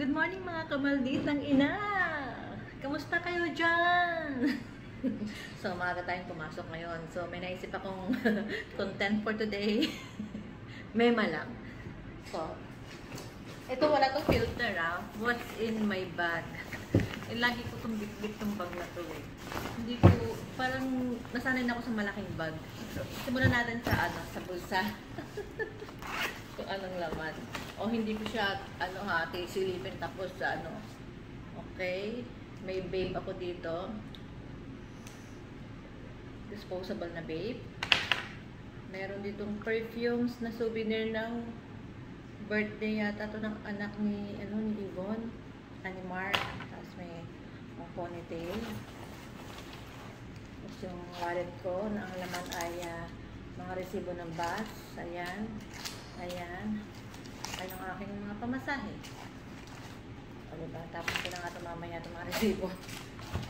Good morning mga kamalditang ina! Kamusta kayo dyan? So, maaga tayong pumasok ngayon. So, may naisip akong content for today. Mema lang. So, ito wala tong filter What's in my bag? Lagi ko itong bit-bit tong bag na to Hindi ko, parang nasanay na ako sa malaking bag. So, simulan natin sa sa bulsa. Kung anong laman. O hindi ko siya, silipin tapos Okay. May babe ako dito. Disposable na babe. Meron ditong perfumes na souvenir ng birthday yata to ng anak ni Yvonne. Animar. Tapos may ponytail. Tapos yung wallet ko na ang laman ay mga resibo ng bus. Ayan. Ayan. Ay ang aking mga pamasahe. O diba? Tapos ko na nga ito mamaya ito mga resibo.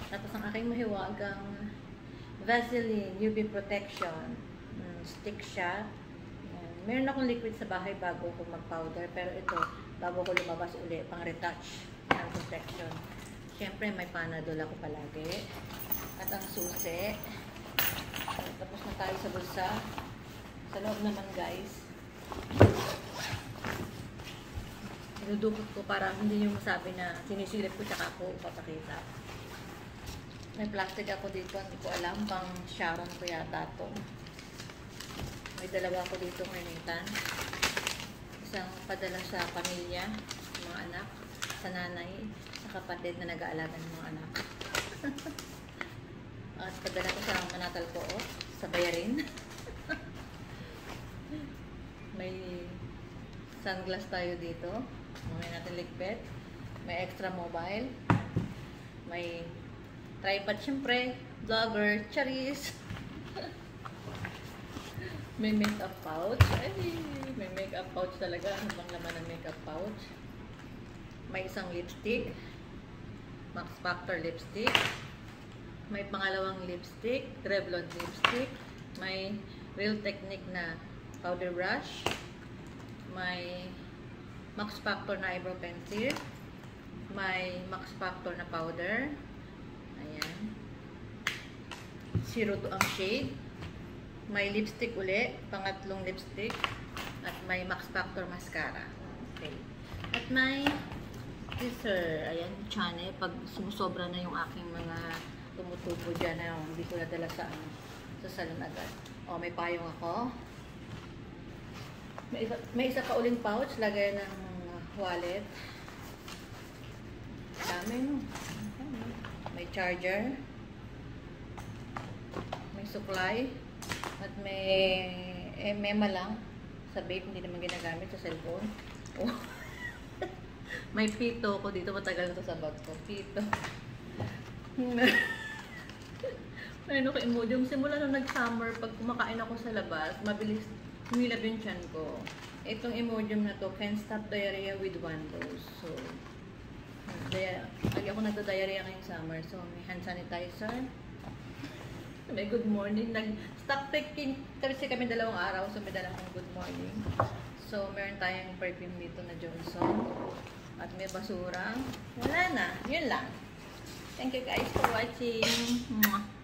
Tapos ang aking mahiwagang Vaseline UV Protection. Stick siya. Ayan. Meron akong liquid sa bahay bago ko mag-powder. Pero ito, bago ko lumabas uli, pang retouch ng protection. Siyempre, may Panadol ako palagi. At ang susi. Tapos na tayo sa bulsa. Sa loob naman guys. Dinudukot ko para hindi nyo masabi na sinisilip ko tsaka ako papakita. May plastic ako dito, hindi ko alam, pang Sharon ko yata to. May dalawa ako dito ngayon. Isang padala sa pamilya, mga anak, sa nanay, sa kapatid na nag-aalaga ng mga anak. At padala ko sa manatal ko, sa bayarin. May sunglass tayo dito. May natin ligpit. May extra mobile. May tripod syempre. Vlogger. Charis. May makeup pouch. Ay, may makeup pouch talaga. Ano bang laman ng makeup pouch? May isang lipstick. Max Factor lipstick. May pangalawang lipstick. Revlon lipstick. May Real Technique na powder brush, may Max Factor na eyebrow pencil, may Max Factor na powder, ayan, 02 ang shade, may lipstick uli, pangatlong lipstick, at may Max Factor mascara. Okay. At may teaser, ayan, chane, pag sumusobra na yung aking mga tumutubo dyan na hindi ko nadala sa salon agad. O, may payong ako. May isa pa uling pouch, lagay ng wallet. Dami no. May charger. May supply. At may mema lang. Sa vape, hindi naman ginagamit sa cellphone. Oh. May pito ko dito. Matagal na to sa bag ko. Pito. May ko Imodium. Simula nung nag-summer, pag kumakain ako sa labas, mabilis humilab yung tiyan ko. Itong Imodium na to can stop diarrhea with one dose. So, lagi ako nagda-diarrhea ngayong summer. So, may hand sanitizer. May good morning. Nag-stop taking kasi kami 2 araw. So, may dala akong good morning. So, meron tayong perfume dito na Johnson. At may basura. Wala na. Yun lang. Thank you guys for watching. Mwah.